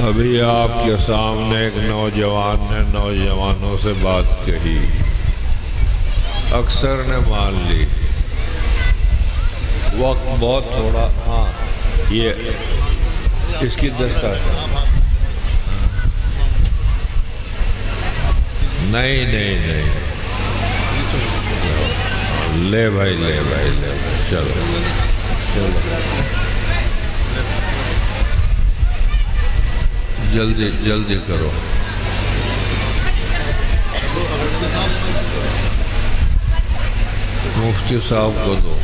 ابھی آپ کے سامنے ایک نوجوان نے نوجوانوں سے بات کہی، اکثر نے مان لی، وقت بہت تھوڑا۔ ہاں یہ اس کی دستار نہیں نہیں نہیں لے بھائی لے بھائی لے بھائی، چلو چلو جلدی جلدی کرو۔ مفتی صاحب کو دو۔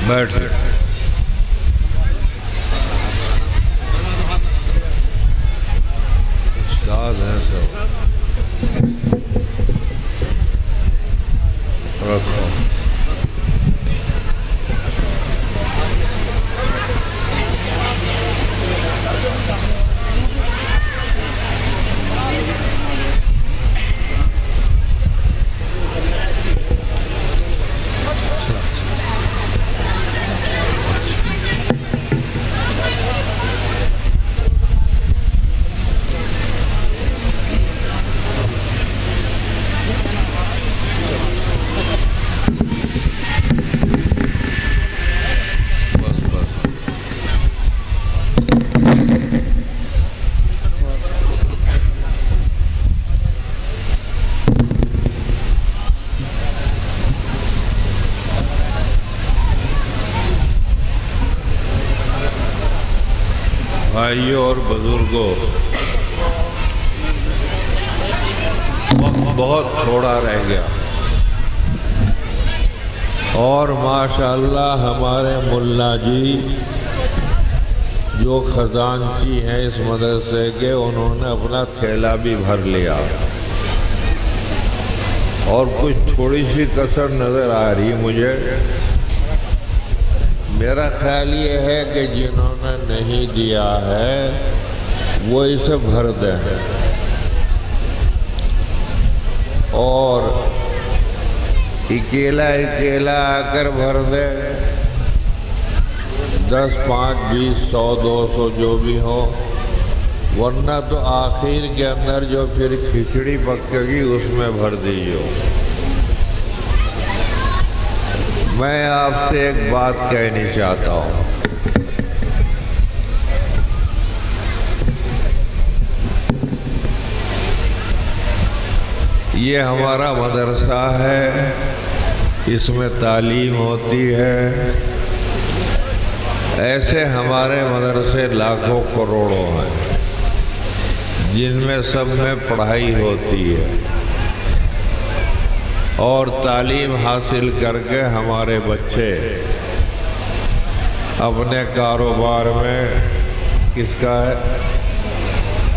بیٹھے استاد ہیں سب، رکھو۔ بھائیوں اور بزرگوں، وقت بہت تھوڑا رہ گیا، اور ماشاءاللہ ہمارے ملا جی جو خزانچی ہیں اس مدرسے کے، انہوں نے اپنا تھیلا بھی بھر لیا، اور کچھ تھوڑی سی کسر نظر آ رہی مجھے۔ میرا خیال یہ ہے کہ جنہوں نے نہیں دیا ہے وہ اسے بھر دیں، اور اکیلا اکیلا آ کر بھر دے، 10 5 20 100 200 جو بھی ہو، ورنہ تو آخر کے اندر جو پھر کھچڑی پکے گی اس میں بھر دیجیے۔ میں آپ سے ایک بات کہنی چاہتا ہوں، یہ ہمارا مدرسہ ہے، اس میں تعلیم ہوتی ہے، ایسے ہمارے مدرسے لاکھوں کروڑوں ہیں جن میں سب میں پڑھائی ہوتی ہے، اور تعلیم حاصل کر کے ہمارے بچے اپنے کاروبار میں، کس کا ہے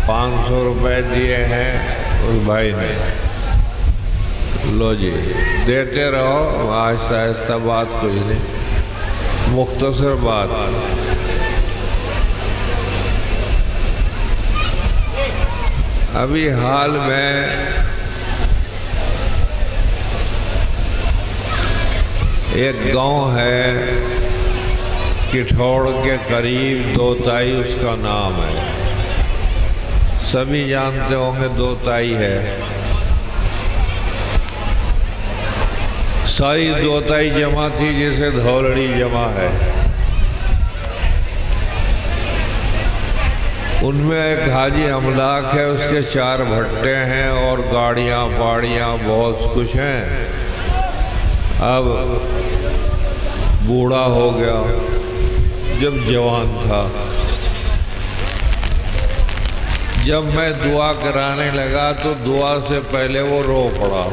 500 روپے دیے ہیں اس بھائی نے، لو جی دیتے رہو، آہستہ آہستہ، بات کچھ نہیں، مختصر بات۔ ابھی حال میں ایک گاؤں ہے کٹھوڑ کے قریب، دوتائی اس کا نام ہے، سبھی جانتے ہوں گے دوتائی ہے، ساری دوتائی جمع تھی جیسے دھولڑی جمع ہے، ان میں ایک حاجی املاک ہے، اس کے 4 بھٹے ہیں اور گاڑیاں باڑیاں بہت کچھ ہیں۔ اب بوڑھا ہو گیا، جب جوان تھا، جب میں دعا کرانے لگا تو دعا سے پہلے وہ رو پڑا۔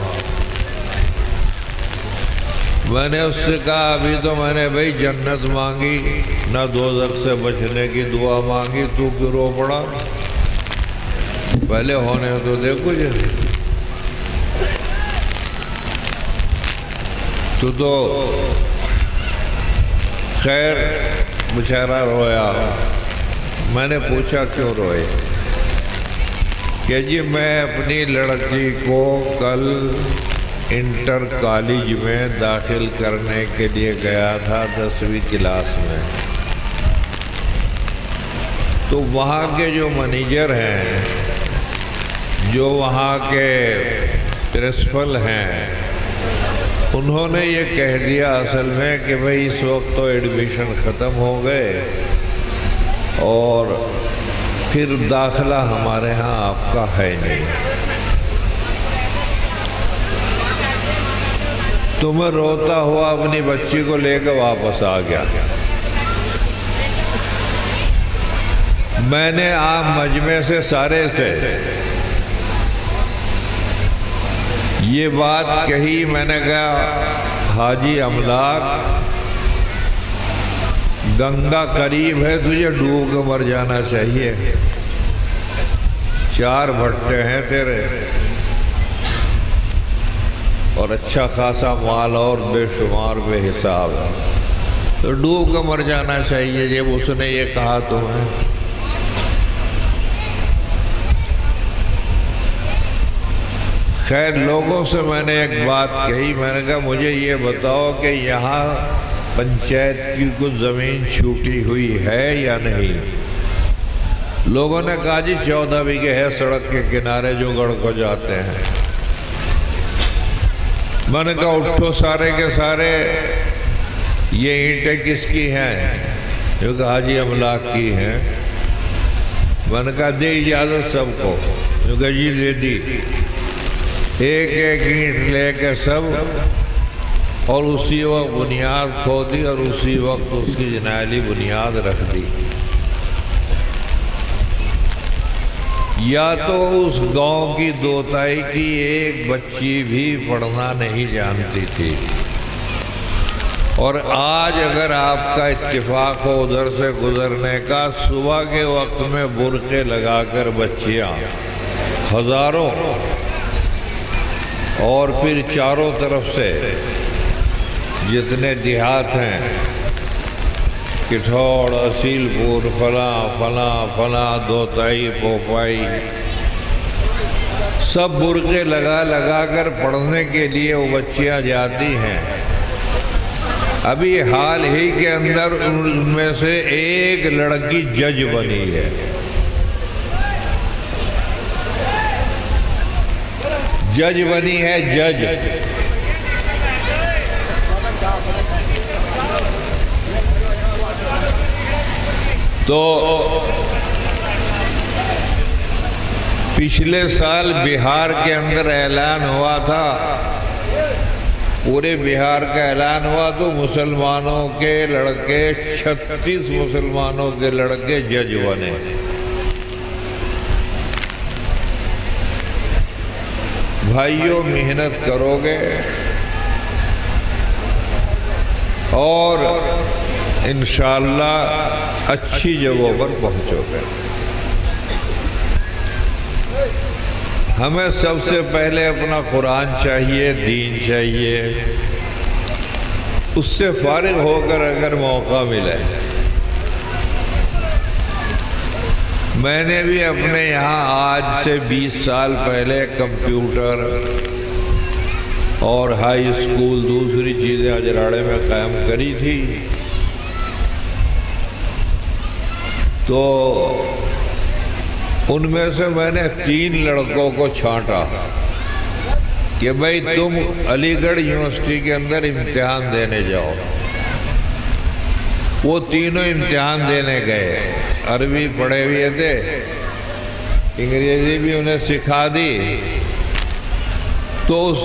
میں نے اس سے کہا ابھی تو میں نے بھائی جنت مانگی نہ دوزخ سے بچنے کی دعا مانگی، تو کیوں رو پڑا؟ پہلے ہونے تو دیکھو جی، تو خیر بیچارہ رویا۔ میں نے پوچھا کیوں روئے؟ کہ جی میں اپنی لڑکی کو کل انٹر کالج میں داخل کرنے کے لیے گیا تھا 10ویں کلاس میں، تو وہاں کے جو منیجر ہیں، جو وہاں کے پرنسپل ہیں، انہوں نے یہ کہہ دیا اصل میں کہ بھئی اس وقت تو ایڈمیشن ختم ہو گئے اور پھر داخلہ ہمارے ہاں آپ کا ہے نہیں، تو میں روتا ہوا اپنی بچی کو لے کے واپس آ گیا۔ میں نے عام مجمع سے سارے سے یہ بات کہی، میں نے کہا حاجی املاک، گنگا قریب ہے، تجھے ڈوب کے مر جانا چاہیے، 4 بھٹے ہیں تیرے اور اچھا خاصا مال اور بے شمار بے حساب ہے، تو ڈوب کے مر جانا چاہیے جب اس نے یہ کہا تمہیں۔ خیر لوگوں سے میں نے ایک بات کہی، میں نے کہا مجھے یہ بتاؤ کہ یہاں پنچایت کی کچھ زمین چھوٹی ہوئی ہے یا نہیں؟ لوگوں نے کہا جی 14 بیگھے ہے سڑک کے کنارے جو گڑھ کو جاتے ہیں۔ میں نے کہا اٹھو سارے کے سارے، یہ اینٹیں کس کی ہیں؟ جو کہا حاجی املاک کی ہیں۔ میں نے کہا دے اجازت سب کو، جو کہا جی دے دی، ایک ایک اینٹ لے کے سب، اور اسی وقت بنیاد کھودی اور اسی وقت اس کی جنالی بنیاد رکھ دی۔ یا تو اس گاؤں کی دوتائی کی ایک بچی بھی پڑھنا نہیں جانتی تھی، اور آج اگر آپ کا اتفاق ہو ادھر سے گزرنے کا، صبح کے وقت میں برقعے لگا کر بچیاں ہزاروں، اور پھر چاروں طرف سے جتنے دیہات ہیں، کٹھوڑ، اصیل پور، فلاں فلاں فلاں، دوتائی، پوپائی، سب برقعے لگا لگا کر پڑھنے کے لیے وہ بچیاں جاتی ہیں۔ ابھی حال ہی کے اندر ان میں سے ایک لڑکی جج بنی ہے، جج بنی ہے، جج۔ تو پچھلے سال بہار کے اندر اعلان ہوا تھا، پورے بہار کا اعلان ہوا تو مسلمانوں کے لڑکے 36 مسلمانوں کے لڑکے جج بنے۔ بھائیوں محنت کرو گے اور انشاءاللہ اچھی جگہوں پر پہنچو گے۔ ہمیں سب سے پہلے اپنا قرآن چاہیے، دین چاہیے، اس سے فارغ ہو کر اگر موقع ملے۔ میں نے بھی اپنے یہاں آج سے 20 سال پہلے کمپیوٹر اور ہائی اسکول دوسری چیزیں اجراڑے میں قائم کری تھی، تو ان میں سے میں نے 3 لڑکوں کو چھانٹا کہ بھائی تم علی گڑھ یونیورسٹی کے اندر امتحان دینے جاؤ۔ وہ تینوں امتحان دینے گئے، عربی پڑھے ہوئے تھے، انگریزی بھی انہیں سکھا دی، تو اس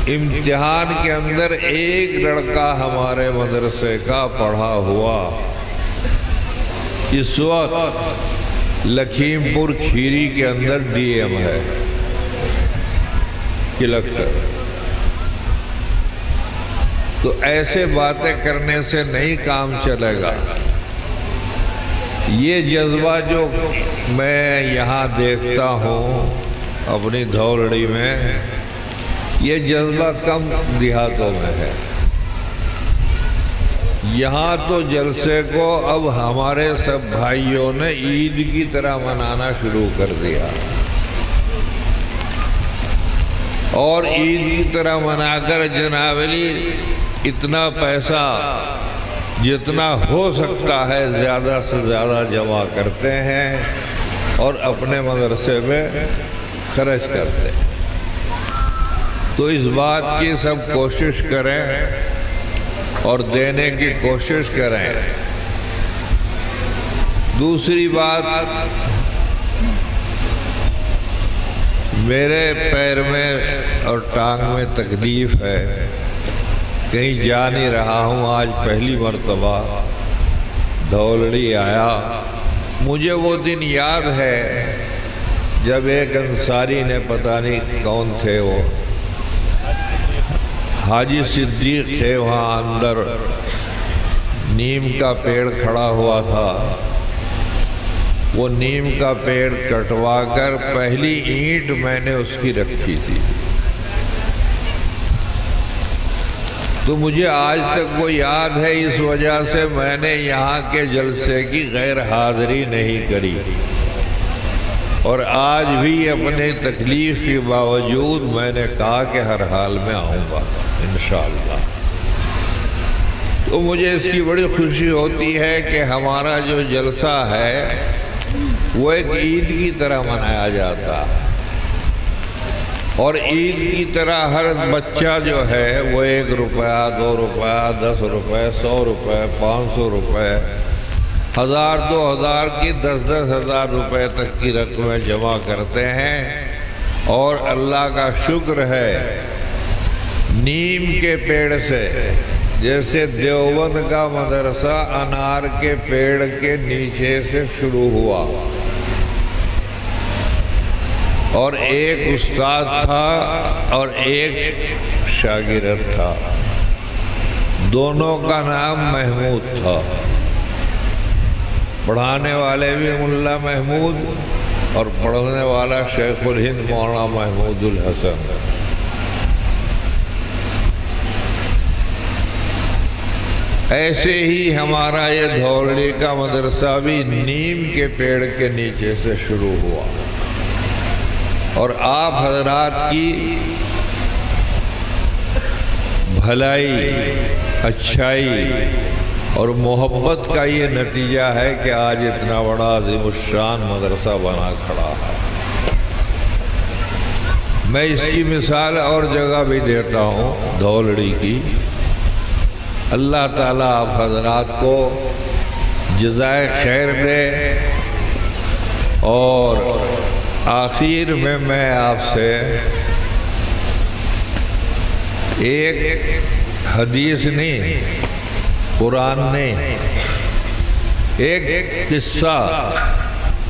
امتحان کے اندر ایک لڑکا ہمارے مدرسے کا پڑھا ہوا اس وقت لکھیم پور کھیری کے اندر ڈی ایم ہے، کلکٹر۔ تو ایسے باتیں کرنے سے نہیں کام چلے گا۔ یہ جذبہ جو میں یہاں دیکھتا ہوں اپنی دھولڑی میں، یہ جذبہ کم دیہاتوں میں ہے۔ یہاں تو جلسے کو اب ہمارے سب بھائیوں نے عید کی طرح منانا شروع کر دیا، اور عید کی طرح منا کر جناب علی اتنا پیسہ جتنا ہو سکتا ہے زیادہ سے زیادہ جمع کرتے ہیں اور اپنے مدرسے میں خرچ کرتے ہیں۔ تو اس بات کی سب کوشش کریں اور دینے کی کوشش کریں۔ دوسری بات، میرے پیر میں اور ٹانگ میں تکلیف ہے، کہیں جا نہیں رہا ہوں۔ آج پہلی مرتبہ دھولڑی آیا۔ مجھے وہ دن یاد ہے جب ایک انصاری نے، پتہ نہیں کون تھے وہ، حاجی صدیق تھے، وہاں اندر نیم کا پیڑ کھڑا ہوا تھا، وہ نیم کا پیڑ کٹوا کر پہلی اینٹ میں نے اس کی رکھی تھی۔ تو مجھے آج تک وہ یاد ہے، اس وجہ سے میں نے یہاں کے جلسے کی غیر حاضری نہیں کری، اور آج بھی اپنے تکلیف کے باوجود میں نے کہا کہ ہر حال میں آؤں گا انشاءاللہ۔ تو مجھے اس کی بڑی خوشی ہوتی ہے کہ ہمارا جو جلسہ ہے وہ ایک عید کی طرح منایا جاتا ہے، اور عید کی طرح ہر بچہ جو ہے وہ 1 روپیہ 2 روپیہ 10 روپے 100 روپے 500 روپے 1000 2000 کی 10 ہزار روپے تک کی رقمیں جمع کرتے ہیں۔ اور اللہ کا شکر ہے، نیم کے پیڑ سے، جیسے دیوبند کا مدرسہ انار کے پیڑ کے نیچے سے شروع ہوا، اور ایک استاد تھا اور ایک شاگرد تھا، دونوں کا نام محمود تھا، پڑھانے والے بھی ملا محمود اور پڑھنے والا شیخ الہند مولانا محمود الحسن۔ ایسے ہی ہمارا یہ دھولڑی کا مدرسہ بھی نیم کے پیڑ کے نیچے سے شروع ہوا، اور آپ حضرات کی بھلائی، اچھائی اور محبت کا یہ نتیجہ ہے کہ آج اتنا بڑا عظیم الشان مدرسہ بنا کھڑا ہے۔ میں اس کی مثال اور جگہ بھی دیتا ہوں دھولڑی کی۔ اللہ تعالیٰ آپ حضرات کو جزائے خیر دے، اور آخر میں آپ سے ایک حدیث نہیں، قرآن نہیں، ایک قصہ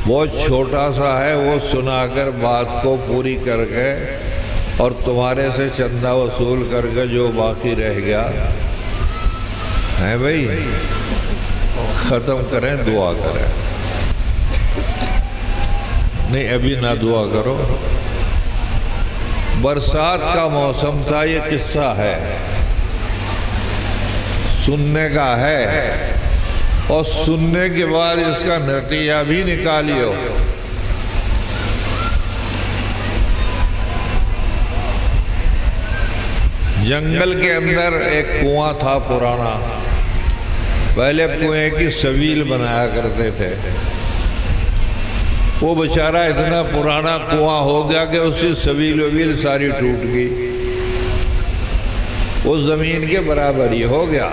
بہت چھوٹا سا ہے، وہ سنا کر بات کو پوری کر کے اور تمہارے سے چندہ وصول کر کے جو باقی رہ گیا ہے بھائی ختم کریں، دعا کریں۔ نہیں ابھی نہ دعا کرو، برسات کا موسم تھا، یہ قصہ ہے، سننے کا ہے، اور سننے کے بعد اس کا نتیجہ بھی نکالیو۔ جنگل کے اندر ایک کنواں تھا پرانا، پہلے کنویں کی سبیل بنایا کرتے تھے، وہ بیچارہ اتنا پرانا کنواں ہو گیا کہ اس کی سبیل وبیل ساری ٹوٹ گئی، وہ زمین کے برابر ہی ہو گیا۔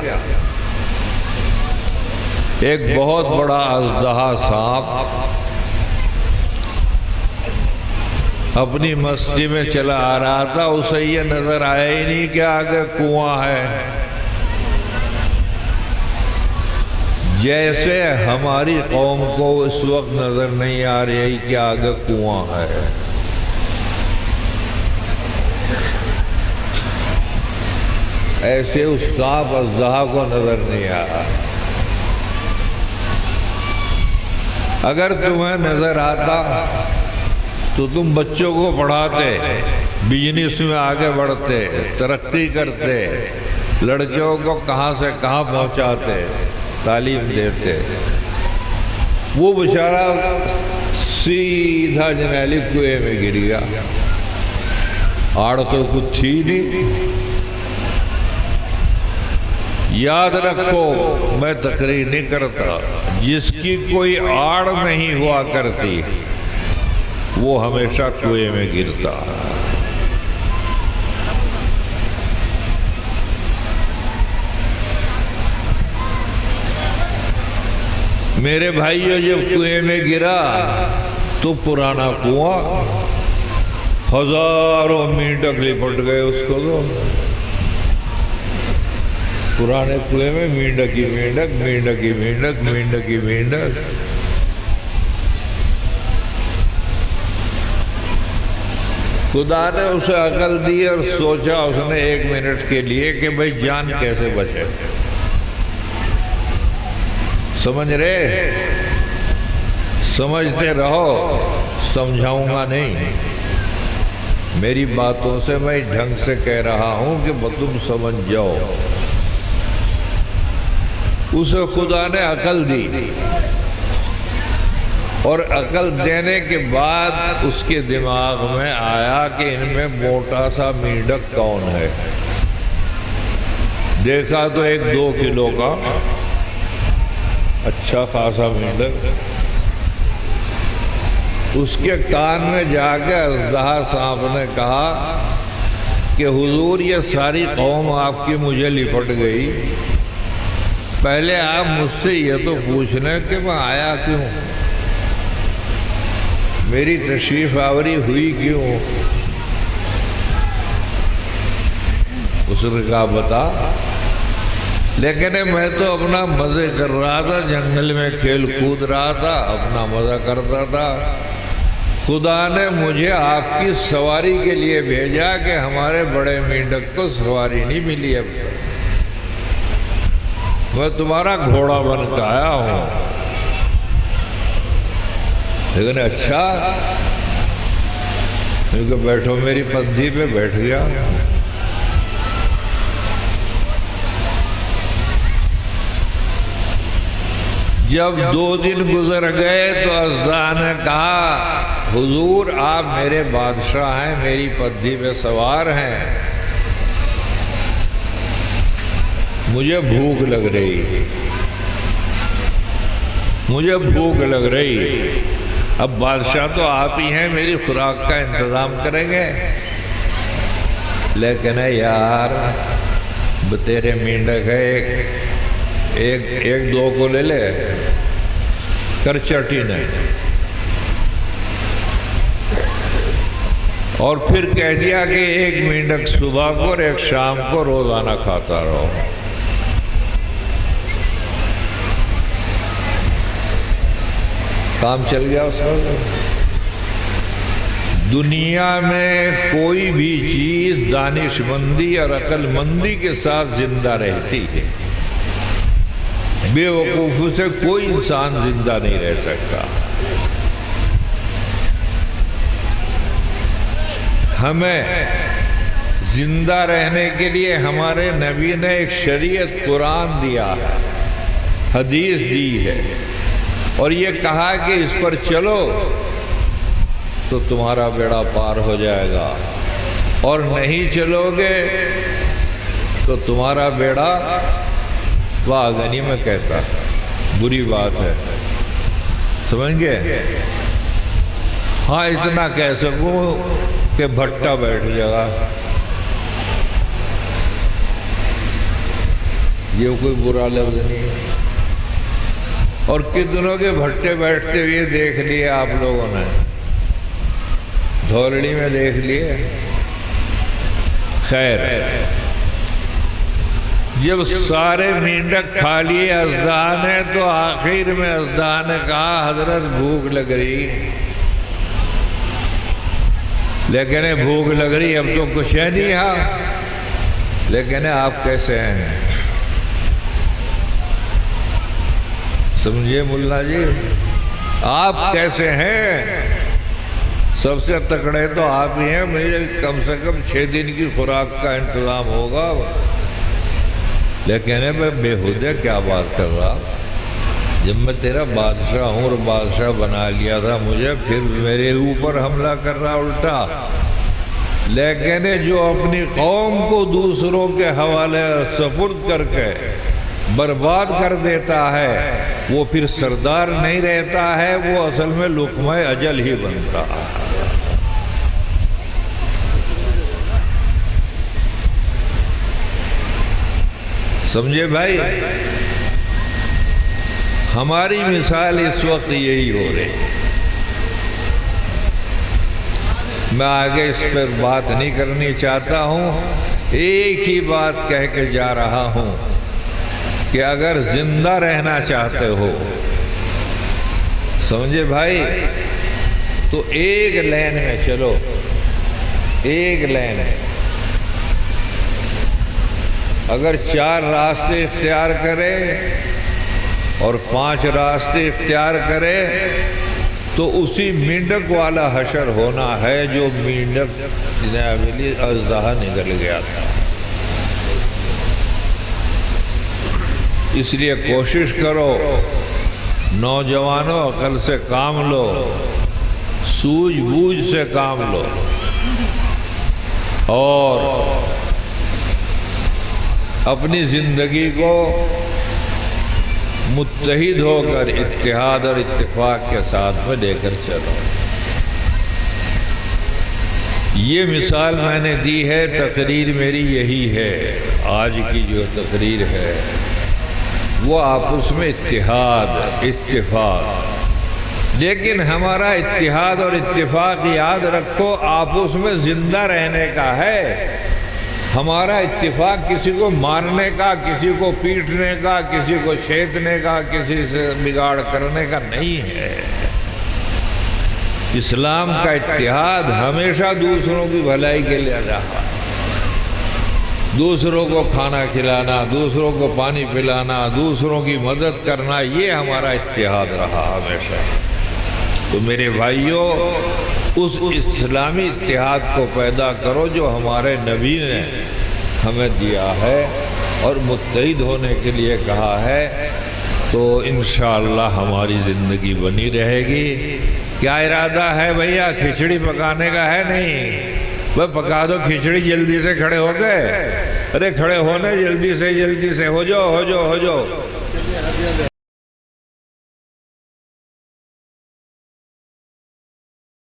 ایک بہت بڑا اژدہا سانپ اپنی مستی میں چلا آ رہا تھا، اسے یہ نظر آیا ہی نہیں کہ آگے کنواں ہے، جیسے ہماری قوم کو اس وقت نظر نہیں آ رہی کہ آگے کنواں ہے۔ ایسے اس سانپ اژدہا کو نظر نہیں آیا۔ اگر تمہیں نظر آتا تو تم بچوں کو پڑھاتے، بزنس میں آگے بڑھتے، ترقی کرتے، لڑکیوں کو کہاں سے کہاں پہنچاتے، تعلیم دیتے. وہ بیچارہ سیدھا جنیلی کنویں میں گر گیا. آڑ تو کچھ تھی نہیں. یاد رکھو، میں تقریر نہیں کرتا، جس کی کوئی آڑ نہیں ہوا کرتی وہ ہمیشہ کنویں میں گرتا. میرے بھائیو، جب کنویں میں گرا تو پرانا کنواں، ہزاروں مینڈک لپٹ گئے اس کو. تو پرانے کنویں میں مینڈک ہی مینڈک، مینڈک ہی مینڈک، مینڈک ہی مینڈک. خدا نے اسے عقل دی اور سوچا اس نے 1 منٹ کے لیے کہ بھئی جان کیسے بچے. سمجھ رہے؟ سمجھتے رہو، سمجھاؤں گا نہیں. میری باتوں سے میں ڈھنگ سے کہہ رہا ہوں کہ تم سمجھ جاؤ. اسے خدا نے عقل دی، اور عقل دینے کے بعد اس کے دماغ میں آیا کہ ان میں موٹا سا مینڈک کون ہے. دیکھا تو 1-2 کلو کا اچھا خاصا مینڈک. اس کے کان میں جا کے اژدہا صاحب نے کہا کہ حضور، یہ ساری قوم آپ کی مجھے لپٹ گئی، پہلے آپ مجھ سے یہ تو پوچھ لیں کہ میں آیا کیوں، میری تشریف آوری ہوئی کیوں. اس نے کہا بتا. لیکن میں تو اپنا مزے کر رہا تھا، جنگل میں کھیل کود رہا تھا، اپنا مزہ کرتا تھا. خدا نے مجھے آپ کی سواری کے لیے بھیجا کہ ہمارے بڑے مینڈک کو سواری نہیں ملی اب تک. میں تمہارا گھوڑا بن کے آیا ہوں. لیکن اچھا، کیونکہ بیٹھو میری پندھی پہ. بیٹھ گیا. جب 2 دن گزر گئے تو اژدہا نے کہا حضور آپ میرے بادشاہ ہیں، میری پندھی پہ سوار ہیں، مجھے بھوک لگ رہی، مجھے بھوک لگ رہی. اب بادشاہ تو آپ ہی ہیں، میری خوراک کا انتظام کریں گے. لیکن یار تیرے مینڈک ہے، ایک 2 کو لے لے. کرچٹی نے اور پھر کہہ دیا کہ 1 مینڈک صبح کو اور 1 شام کو روزانہ کھاتا رہو. کام چل گیا اس وقت. دنیا میں کوئی بھی چیز دانش مندی اور عقل مندی کے ساتھ زندہ رہتی ہے. بے وقوفی سے کوئی انسان زندہ نہیں رہ سکتا. ہمیں زندہ رہنے کے لیے ہمارے نبی نے ایک شریعت قرآن دیا، حدیث دی ہے، اور یہ کہا کہ اس پر چلو تو تمہارا بیڑا پار ہو جائے گا، اور نہیں چلو گے تو تمہارا بیڑا واگنی میں کہتا بری بات ہے. سمجھ گئے؟ ہاں اتنا کہہ سکوں کہ بھٹا بیٹھ جگہ. یہ کوئی برا لفظ نہیں ہے. اور کتنوں کے بھٹے بیٹھتے ہوئے دیکھ لیے آپ لوگوں نے، دھولڑی میں دیکھ لیے. خیر، جب سارے مینڈک کھا لیے اژدہا نے تو آخر میں اژدہا نے کہا حضرت بھوک لگ رہی. لیکن بھوک لگ رہی، اب تو کچھ ہے نہیں یہاں. لیکن آپ کیسے ہیں؟ سمجھے ملا جی؟ آپ کیسے ہیں؟ سب سے تکڑے تو آپ ہی ہیں. مجھے کم سے کم 6 دن کی خوراک کا انتظام ہوگا. لیکن میں بےہودہ کیا بات کر رہا، جب میں تیرا بادشاہ ہوں اور بادشاہ بنا لیا تھا مجھے، پھر میرے اوپر حملہ کر رہا الٹا۔ لیکن جو اپنی قوم کو دوسروں کے حوالے سپرد کر کے برباد کر دیتا ہے، وہ پھر سردار نہیں رہتا ہے، وہ اصل میں لقمہ اجل ہی بنتا ہے۔ سمجھے بھائی؟ ہماری مثال اس وقت یہی ہو رہی ہے۔ میں آگے اس پر بات نہیں کرنی چاہتا ہوں، ایک ہی بات کہہ کے جا رہا ہوں کہ اگر زندہ رہنا چاہتے ہو، سمجھے بھائی، تو ایک لین میں چلو، ایک لین ہے۔ اگر 4 راستے اختیار کرے اور 5 راستے اختیار کرے تو اسی مینڈک والا حشر ہونا ہے جو مینڈک جنابلی اژدہا نکل گیا تھا۔ اس لیے کوشش کرو، نوجوانوں، عقل سے کام لو، سوجھ بوجھ سے کام لو، اور اپنی زندگی کو متحد ہو کر اتحاد اور اتفاق کے ساتھ میں لے کر چلو۔ یہ مثال میں نے دی ہے، تقریر میری یہی ہے۔ آج کی جو تقریر ہے وہ آپس میں اتحاد، اتفاق، لیکن ہمارا اتحاد اور اتفاق یاد رکھو آپس میں زندہ رہنے کا ہے۔ ہمارا اتفاق کسی کو مارنے کا، کسی کو پیٹنے کا، کسی کو چھیدنے کا، کسی سے بگاڑ کرنے کا نہیں ہے۔ اسلام کا اتحاد ہمیشہ دوسروں کی بھلائی کے لیے رہا، دوسروں کو کھانا کھلانا، دوسروں کو پانی پلانا، دوسروں کی مدد کرنا، یہ ہمارا اتحاد رہا ہمیشہ۔ تو میرے بھائیوں، اس اسلامی اتحاد کو پیدا کرو جو ہمارے نبی نے ہمیں دیا ہے اور متحد ہونے کے لیے کہا ہے، تو انشاءاللہ ہماری زندگی بنی رہے گی۔ کیا ارادہ ہے بھیا؟ کھچڑی پکانے کا ہے نہیں؟ وہ پکا دو کھچڑی، جلدی سے کھڑے ہو گئے؟ ارے کھڑے ہونے، جلدی سے ہو جاؤ، ہو جاؤ۔